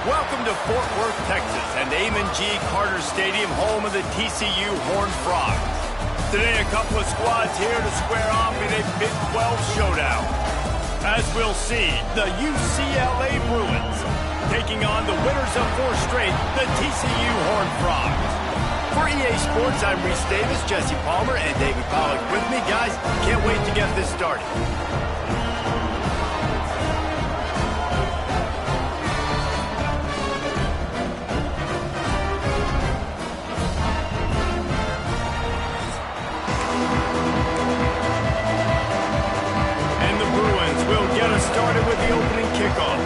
Welcome to Fort Worth, Texas, and Amon G. Carter Stadium, home of the TCU Horned Frogs. Today, a couple of squads here to square off in a Big 12 showdown. As we'll see, the UCLA Bruins taking on the winners of 4 straight, the TCU Horned Frogs. For EA Sports, I'm Reese Davis, Jesse Palmer, and David Pollack with me. Guys, can't wait to get this started. Started with the opening kickoff.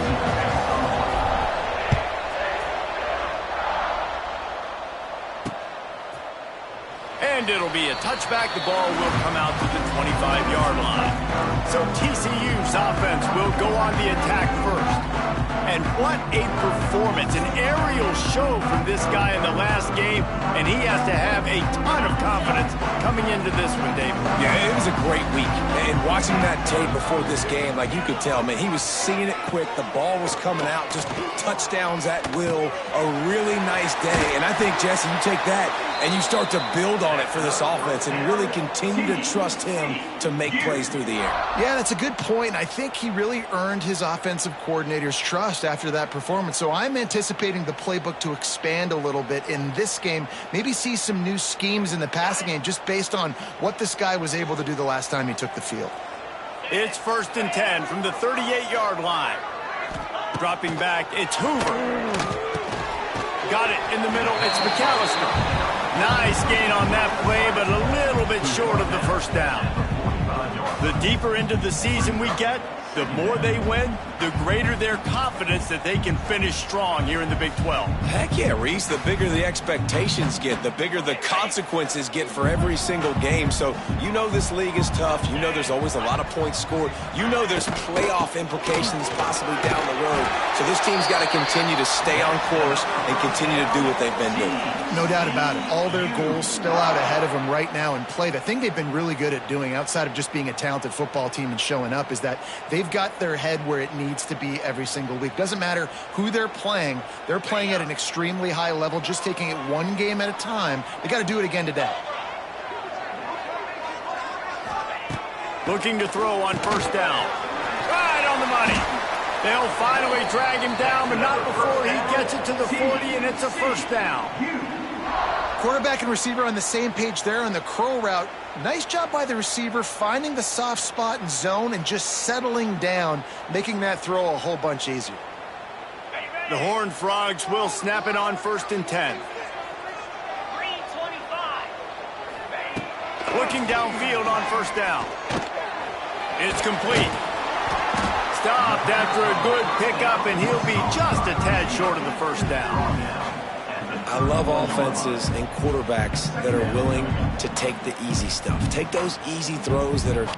And it'll be a touchback. The ball will come out to the 25-yard line. So TCU's offense will go on the attack first. And what a performance, an aerial show from this guy in the last game, and he has to have a ton of confidence coming into this one, David. Yeah, it was a great week. And watching that tape before this game, like you could tell, man, he was seeing it quick. The ball was coming out, just touchdowns at will. A really nice day. And I think, Jesse, you take that and you start to build on it for this offense and really continue to trust him to make plays through the air. Yeah, that's a good point. I think he really earned his offensive coordinator's trust after that performance. So I'm anticipating the playbook to expand a little bit in this game. Maybe see some new schemes in the passing game just based on what this guy was able to do the last time he took the field. It's 1st and 10 from the 38-yard line. Dropping back, it's Hoover. Got it in the middle, it's McAllister. Nice gain on that play, but a little bit short of the first down. The deeper into the season we get, the more they win, the greater their confidence that they can finish strong here in the Big 12. Heck yeah, Reese. The bigger the expectations get, the bigger the consequences get for every single game. So you know this league is tough. You know there's always a lot of points scored. You know there's playoff implications possibly down the road. So this team's got to continue to stay on course and continue to do what they've been doing. No doubt about it. All their goals still out ahead of them right now in play. The thing they've been really good at doing, outside of just being a talented football team and showing up, is that they've got their head where it needs to be every single week. Doesn't matter who they're playing at an extremely high level, just taking it one game at a time. They got to do it again today. Looking to throw on 1st down. Right on the money. They'll finally drag him down, but not before he gets it to the 40, and it's a 1st down. Quarterback and receiver on the same page there on the curl route. Nice job by the receiver finding the soft spot and zone and just settling down, making that throw a whole bunch easier. The Horned Frogs will snap it on 1st and 10. Looking downfield on 1st down. It's complete. Stopped after a good pickup, and he'll be just a tad short of the 1st down. I love offenses and quarterbacks that are willing to take the easy stuff. Take those easy throws that are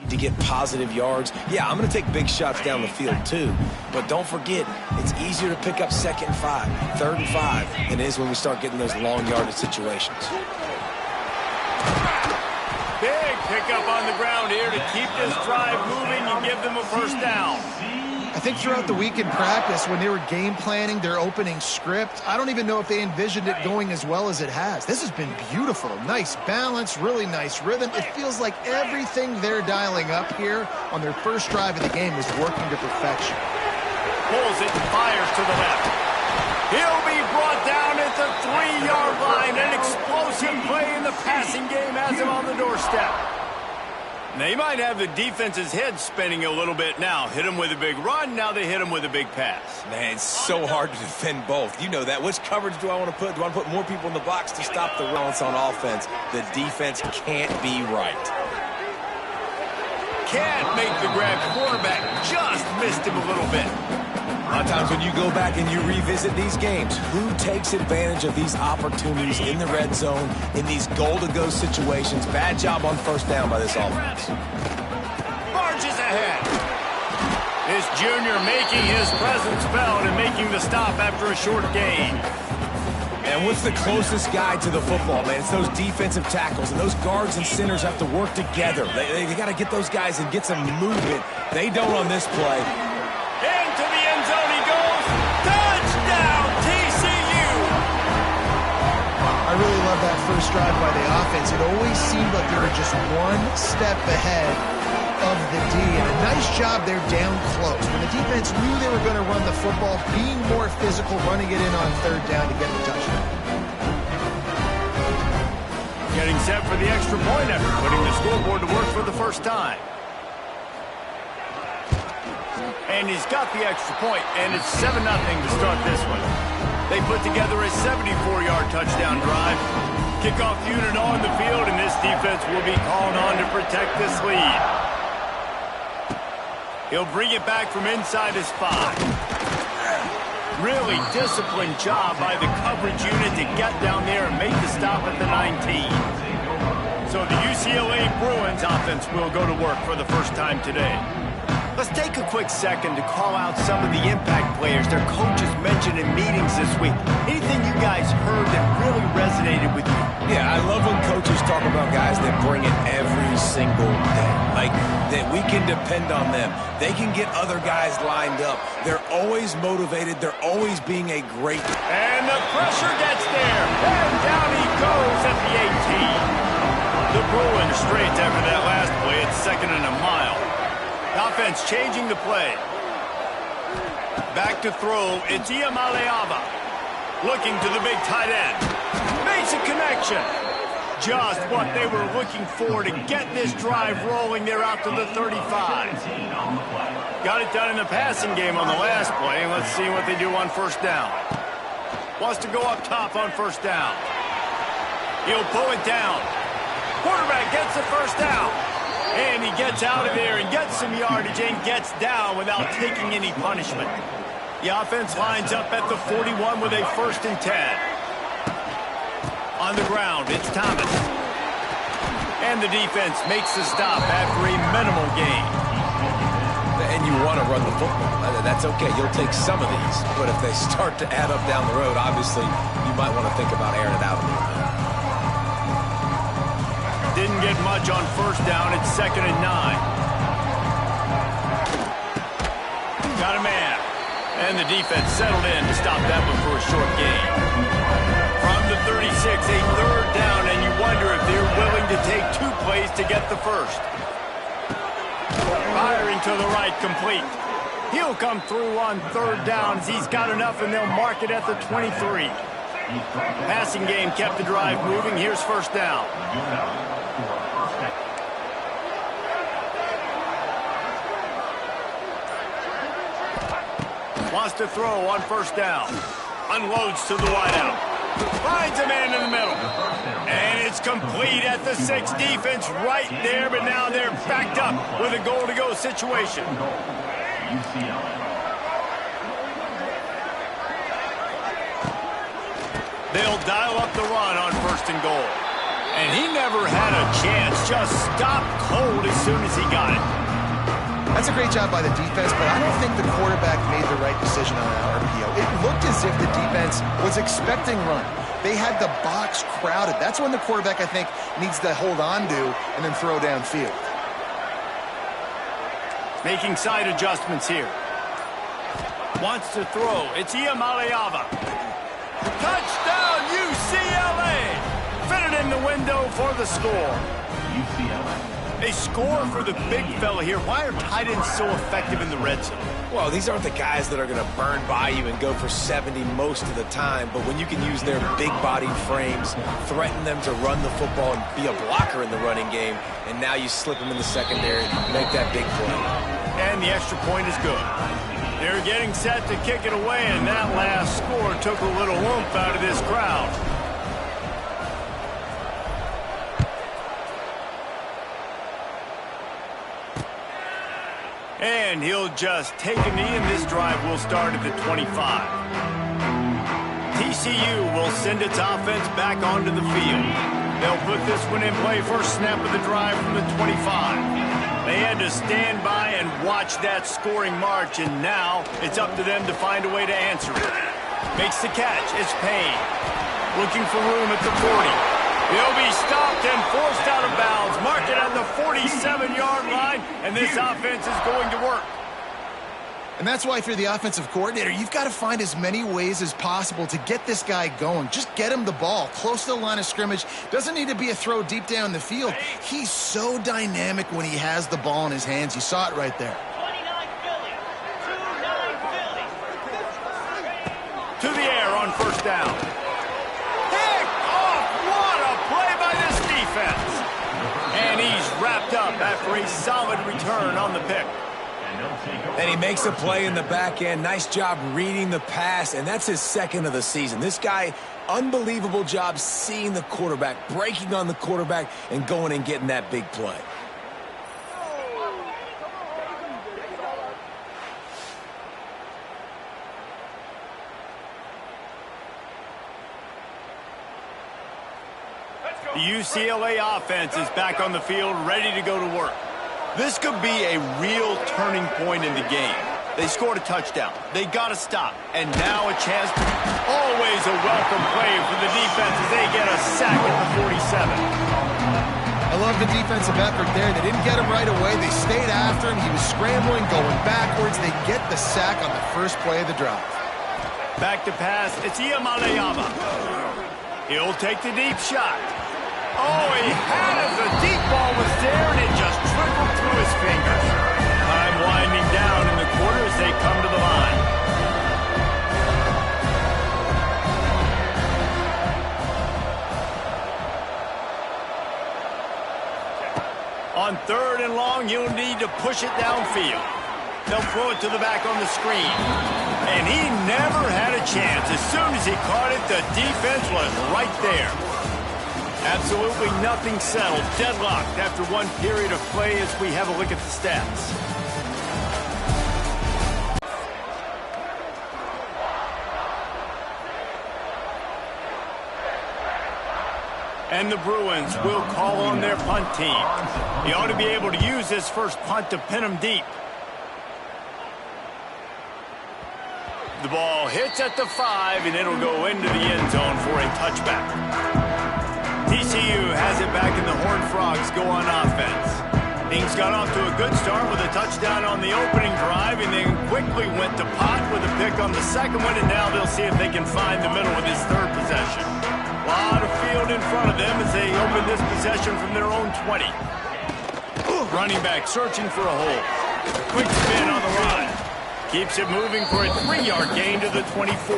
to get positive yards. Yeah, I'm going to take big shots down the field too, but don't forget, it's easier to pick up 2nd and 5, 3rd and 5 than it is when we start getting those long yardage situations. Big pickup on the ground here to keep this drive moving and give them a 1st down. I think throughout the week in practice, when they were game planning their opening script, I don't even know if they envisioned it going as well as it has. This has been beautiful. Nice balance, really nice rhythm. It feels like everything they're dialing up here on their first drive of the game is working to perfection. Pulls it and fires to the left. He'll be brought down at the 3-yard line. An explosive play in the passing game has him on the doorstep. They might have the defense's head spinning a little bit now. Hit him with a big run, now they hit him with a big pass. Man, it's so hard to defend both. You know that. Which coverage do I want to put? Do I want to put more people in the box to stop the runs on offense? The defense can't be right. Can't make the grab. Quarterback just missed him a little bit. A lot of times when you go back and you revisit these games, who takes advantage of these opportunities in the red zone, in these goal-to-go situations? Bad job on 1st down by this offense. Marches ahead. This junior making his presence felt and making the stop after a short gain. And what's the closest guy to the football, man? It's those defensive tackles, and those guards and centers have to work together. They got to get those guys and get some movement. They don't on this play. Into the end zone he I really love that first drive by the offense. It always seemed like they were just one step ahead of the D, and a nice job there down close. When the defense knew they were going to run the football, being more physical, running it in on third down to get the touchdown. Getting set for the extra point after putting the scoreboard to work for the first time. And he's got the extra point, and it's 7-0 to start this one. They put together a 74-yard touchdown drive. Kickoff unit on the field, and this defense will be called on to protect this lead. He'll bring it back from inside his 5. Really disciplined job by the coverage unit to get down there and make the stop at the 19. So the UCLA Bruins offense will go to work for the first time today. Let's take a quick second to call out some of the impact players their coaches mentioned in meetings this week. Anything you guys heard that really resonated with you? Yeah, I love when coaches talk about guys that bring it every single day. Like, that we can depend on them. They can get other guys lined up. They're always motivated. They're always being a great... And the pressure gets there. And down he goes at the 18. The Bruins straight after that last play. It's 2nd and a mile. Offense changing the play. Back to throw. It's Ucla. Looking to the big tight end. Makes a connection. Just what they were looking for to get this drive rolling. They're out to the 35. Got it done in the passing game on the last play. Let's see what they do on first down. Wants to go up top on first down. He'll pull it down. Quarterback gets the first down. And he gets out of there and gets some yardage and gets down without taking any punishment. The offense lines up at the 41 with a 1st and 10. On the ground, it's Thomas. And the defense makes the stop after a minimal gain. And you want to run the football. That's okay. You'll take some of these. But if they start to add up down the road, obviously, you might want to think about airing it out a little bit. Didn't get much on first down. It's 2nd and 9. Got a man. And the defense settled in to stop that one for a short gain. From the 36, a 3rd down, and you wonder if they're willing to take 2 plays to get the first. Firing to the right, complete. He'll come through on 3rd downs. He's got enough, and they'll mark it at the 23. Passing game kept the drive moving. Here's first down. Wants to throw on first down. Unloads to the wideout. Finds a man in the middle. And it's complete at the 6. Defense right there, but now they're backed up with a goal-to-go situation. They'll dial up the run on 1st and goal. And he never had a chance. Just stopped cold as soon as he got it. That's a great job by the defense, but I don't think the quarterback made the right decision on that RPO. It looked as if the defense was expecting run. They had the box crowded. That's when the quarterback, I think, needs to hold on to and then throw downfield. Making side adjustments here. Wants to throw. It's Ucla. Touchdown, UCLA! Fitted in the window for the score. UCLA. A score for the big fella here. Why are tight ends so effective in the red zone? Well, these aren't the guys that are going to burn by you and go for 70 most of the time, but when you can use their big-bodied frames, threaten them to run the football and be a blocker in the running game, and now you slip them in the secondary and make that big play. And the extra point is good. They're getting set to kick it away, and that last score took a little oomph out of this crowd. And he'll just take a knee, and this drive will start at the 25. TCU will send its offense back onto the field. They'll put this one in play first snap of the drive from the 25. They had to stand by and watch that scoring march, and now it's up to them to find a way to answer it. Makes the catch. It's Payne. Looking for room at the 40. He'll be stopped and forced out of bounds. Mark it at the 47-yard line, and this offense is going to work. And that's why if you're the offensive coordinator, you've got to find as many ways as possible to get this guy going. Just get him the ball close to the line of scrimmage. Doesn't need to be a throw deep down the field. He's so dynamic when he has the ball in his hands. You saw it right there. 29 Philly. 2-9 Philly. To the air on first down. Pick off! What a play by this defense. And he's wrapped up after a solid return on the pick. And he makes a play in the back end. Nice job reading the pass, and that's his second of the season. This guy, unbelievable job seeing the quarterback, breaking on the quarterback, and going and getting that big play. The UCLA offense is back on the field, ready to go to work. This could be a real turning point in the game. They scored a touchdown. They got to stop. And now a chance to... Always a welcome play for the defense as they get a sack at the 47. I love the defensive effort there. They didn't get him right away. They stayed after him. He was scrambling, going backwards. They get the sack on the first play of the drive. Back to pass. It's Iamaleava. He'll take the deep shot. Oh, he had it. The deep ball was there, and it just trickled through his fingers. Time winding down in the quarter as they come to the line. On third and long, you'll need to push it downfield. They'll throw it to the back on the screen. And he never had a chance. As soon as he caught it, the defense was right there. Absolutely nothing settled. Deadlocked after one period of play as we have a look at the stats. And the Bruins will call on their punt team. He ought to be able to use this first punt to pin him deep. The ball hits at the 5, and it'll go into the end zone for a touchback. TCU has it back, and the Horned Frogs go on offense. Things got off to a good start with a touchdown on the opening drive, and then quickly went to pot with a pick on the second one, and now they'll see if they can find the middle with his third possession. A lot of field in front of them as they open this possession from their own 20. Running back searching for a hole. Quick spin on the run. Keeps it moving for a 3-yard gain to the 24.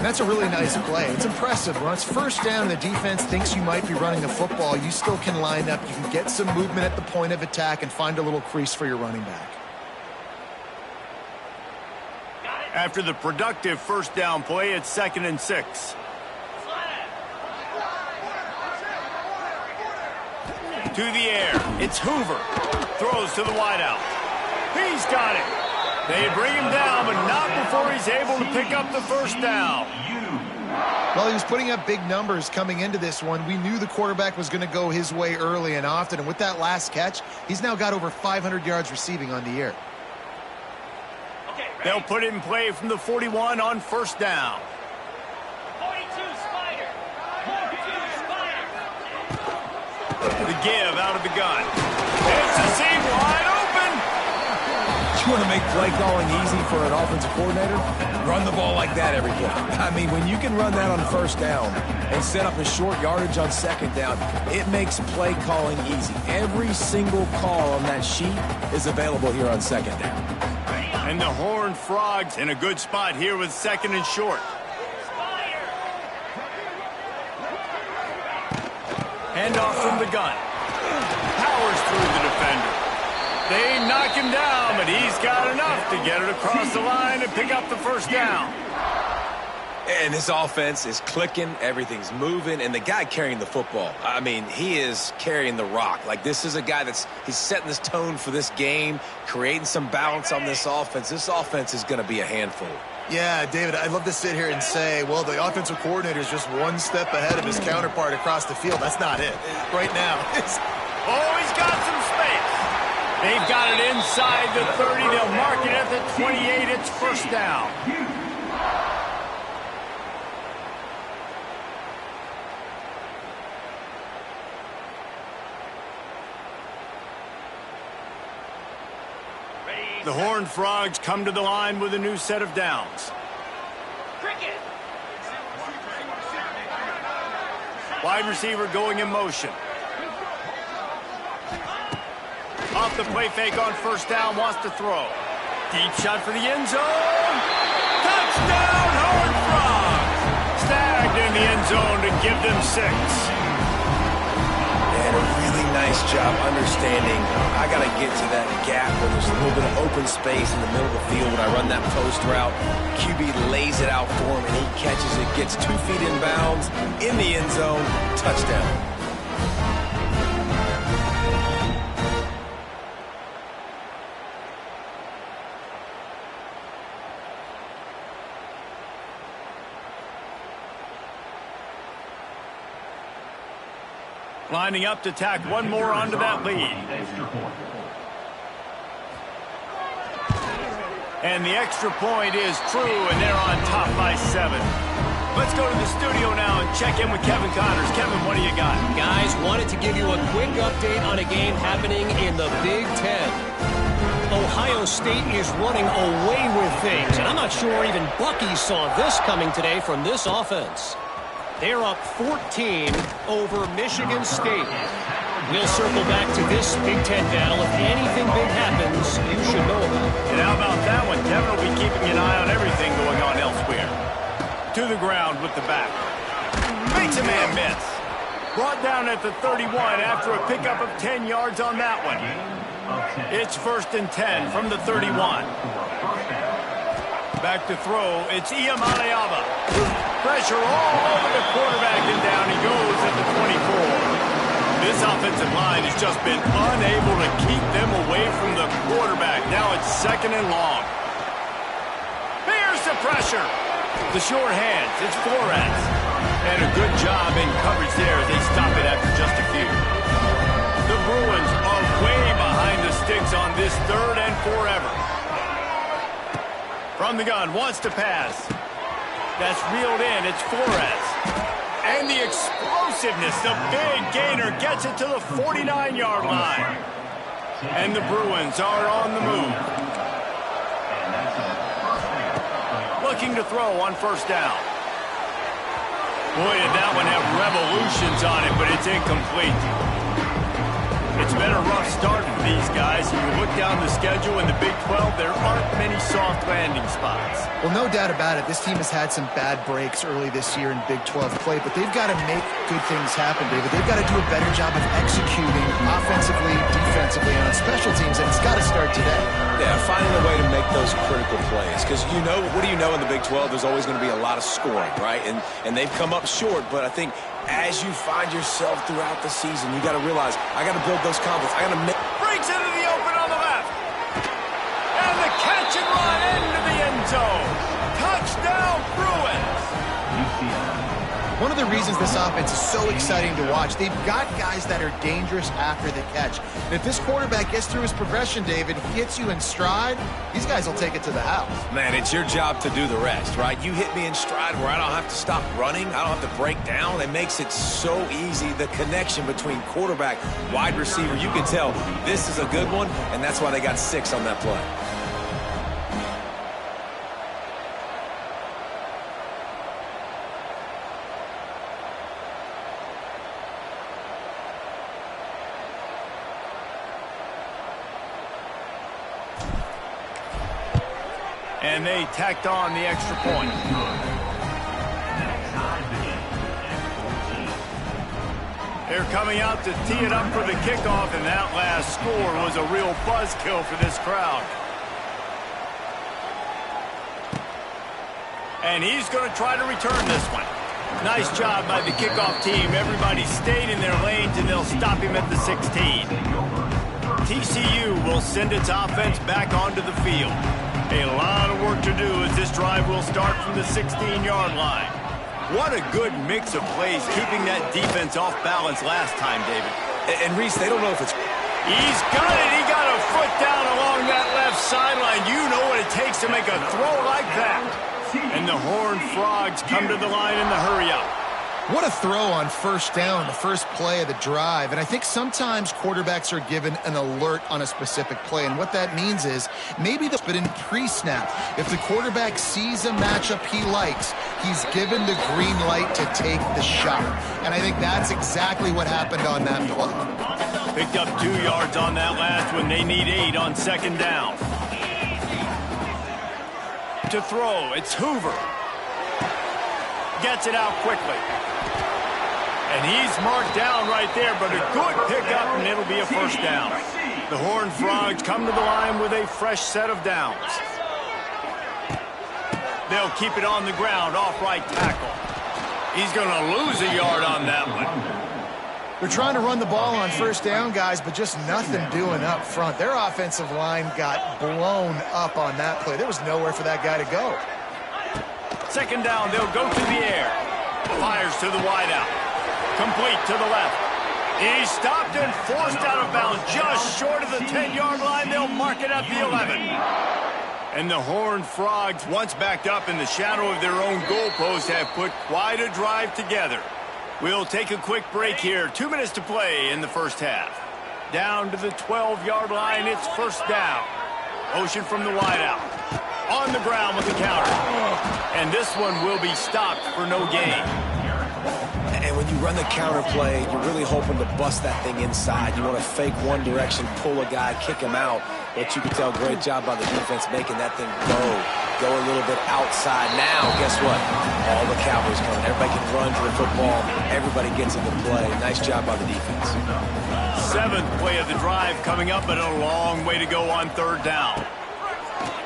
And that's a really nice play. It's impressive. When it's first down and the defense thinks you might be running the football, you still can line up. You can get some movement at the point of attack and find a little crease for your running back. After the productive first down play, it's 2nd and 6. To the air. It's Hoover. Throws to the wideout. He's got it. They bring him down, but not before he's able to pick up the first down. Well, he was putting up big numbers coming into this one. We knew the quarterback was going to go his way early and often, and with that last catch, he's now got over 500 yards receiving on the year. They'll put it in play from the 41 on first down. 42 Spider. 42 Spider. The give out of the gun. It's a seam wide open. You want to make play calling easy for an offensive coordinator? Run the ball like that every play. I mean, when you can run that on first down and set up a short yardage on second down, it makes play calling easy. Every single call on that sheet is available here on second down. And the Horned Frogs in a good spot here with 2nd and short. Handoff from the gun. Powers through the defender. They knock him down, but he's got enough to get it across the line and pick up the first down. And this offense is clicking, everything's moving, and the guy carrying the football, I mean, he is carrying the rock. Like, this is a guy he's setting this tone for this game, creating some balance on this offense. This offense is going to be a handful. Yeah, David, I'd love to sit here and say, well, the offensive coordinator is just one step ahead of his counterpart across the field. That's not it. Right now, it's... Oh, he's got some space. They've got it inside the 30. They'll mark it at the 28. It's first down. The Horned Frogs come to the line with a new set of downs. Cricket. Wide receiver going in motion. Off the play fake on first down, wants to throw. Deep shot for the end zone. Touchdown, Horned Frogs! Snagged in the end zone to give them 6. And a really nice job understanding I got to get to that gap where there's a little bit of open space in the middle of the field when I run that post route. QB lays it out for him, and he catches it, gets 2 feet in bounds, in the end zone, touchdown. Lining up to tack one more onto that lead. And the extra point is true, and they're on top by 7. Let's go to the studio now and check in with Kevin Connors. Kevin, what do you got? Guys, wanted to give you a quick update on a game happening in the Big Ten. Ohio State is running away with things, and I'm not sure even Bucky saw this coming today from this offense. They're up 14 over Michigan State. We'll circle back to this Big Ten battle. If anything big happens, you should know about it. And how about that one? Kevin will be keeping an eye on everything going on elsewhere. To the ground with the back. Makes a man miss. Brought down at the 31 after a pickup of 10 yards on that one. It's 1st and 10 from the 31. Back to throw. It's Iamaleava. Pressure all over the quarterback, and down he goes at the 24. This offensive line has just been unable to keep them away from the quarterback. Now it's 2nd and long. Here's the pressure. The short hands. It's Flores. And a good job in coverage there as they stop it after just a few. The Bruins are way behind the sticks on this 3rd and forever. From the gun, wants to pass. That's reeled in. It's Flores. And the explosiveness, the big gainer gets it to the 49-yard line. And the Bruins are on the move. Looking to throw on first down. Boy, did that one have revolutions on it, but it's incomplete. It's been a rough start for these guys. You look down the schedule in the Big 12, there aren't many soft landing spots. Well, no doubt about it. This team has had some bad breaks early this year in Big 12 play, but they've got to make good things happen, David. They've got to do a better job of executing offensively, defensively, and on special teams, and it's got to start today. Yeah, finding a way to make those critical plays. Because you know, what do you know in the Big 12? There's always going to be a lot of scoring, right? And they've come up short, but I think as you find yourself throughout the season, you got to realize, I got to build those confidence. I got to make... Breaks into the open on the left. And the catch and run into the end zone. Touchdown, Bruins. One of the reasons this offense is so exciting to watch, they've got guys that are dangerous after the catch. And if this quarterback gets through his progression, David, he hits you in stride, these guys will take it to the house. Man, it's your job to do the rest, right? You hit me in stride where I don't have to stop running. I don't have to break down. It makes it so easy. The connection between quarterback, wide receiver, you can tell this is a good one, and that's why they got 6 on that play. And they tacked on the extra point. They're coming out to tee it up for the kickoff, and that last score was a real buzzkill for this crowd. And he's going to try to return this one. Nice job by the kickoff team. Everybody stayed in their lanes, and they'll stop him at the 16. TCU will send its offense back onto the field. A lot of work to do as this drive will start from the 16-yard line. What a good mix of plays, keeping that defense off balance last time, David. And Reese, they don't know if it's... He's got it. He got a foot down along that left sideline. You know what it takes to make a throw like that. And the Horned Frogs come to the line in the hurry-up. What a throw on first down, the first play of the drive. And I think sometimes quarterbacks are given an alert on a specific play. And what that means is maybe but in pre-snap, if the quarterback sees a matchup he likes, he's given the green light to take the shot. And I think that's exactly what happened on that play. Picked up 2 yards on that last one. They need 8 on second down. To throw, it's Hoover. Gets it out quickly. And he's marked down right there, but a good pickup, and it'll be a first down. The Horned Frogs come to the line with a fresh set of downs. They'll keep it on the ground, off right tackle. He's going to lose a yard on that one. They're trying to run the ball on first down, guys, but just nothing doing up front. Their offensive line got blown up on that play. There was nowhere for that guy to go. Second down, they'll go to the air. Fires to the wideout. Complete to the left. He's stopped and forced out of bounds just short of the 10-yard line. They'll mark it at the 11. And the Horned Frogs, once backed up in the shadow of their own goalpost, have put quite a drive together. We'll take a quick break here. 2 minutes to play in the first half. Down to the 12-yard line, it's first down. Motion from the wideout. On the ground with the counter. And this one will be stopped for no gain. And when you run the counter play, you're really hoping to bust that thing inside. You want to fake one direction, pull a guy, kick him out. But you can tell, great job by the defense making that thing go a little bit outside. Now, guess what? All the Cowboys coming. Everybody can run to the football. Everybody gets into play. Nice job by the defense. 7th play of the drive coming up, but a long way to go on third down.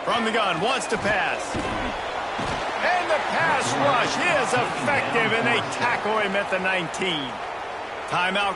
From the gun, wants to pass. And the pass rush is effective, and they tackle him at the 19. Timeout.